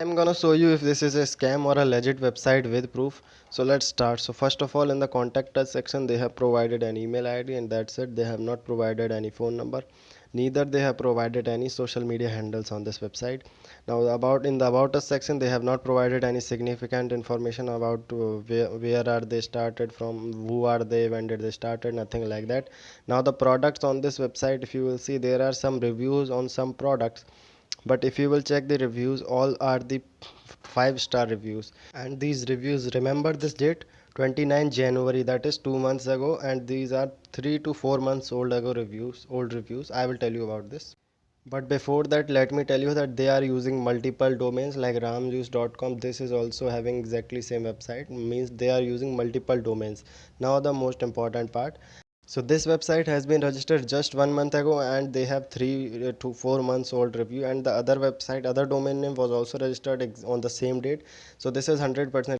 I'm gonna show you if this is a scam or a legit website with proof. So let's start. So first of all, in the contact us section they have provided an email ID, and that's it. They have not provided any phone number, neither they have provided any social media handles on this website. Now about in the about us section they have not provided any significant information about where are they started from, who are they, when did they started, nothing like that. Now the products on this website, if you will see, there are some reviews on some products, but if you will check the reviews, all are the 5-star reviews. And these reviews, remember this date, 29 January, that is 2 months ago, and these are 3 to 4 months old ago reviews, old reviews. I will tell you about this. But before that, let me tell you that they are using multiple domains like ramjuice.com. This is also having exactly same website, means they are using multiple domains. Now the most important part. So this website has been registered just 1 month ago, and they have 3 to 4 months old review, and the other website, other domain name was also registered on the same date. So this is 100%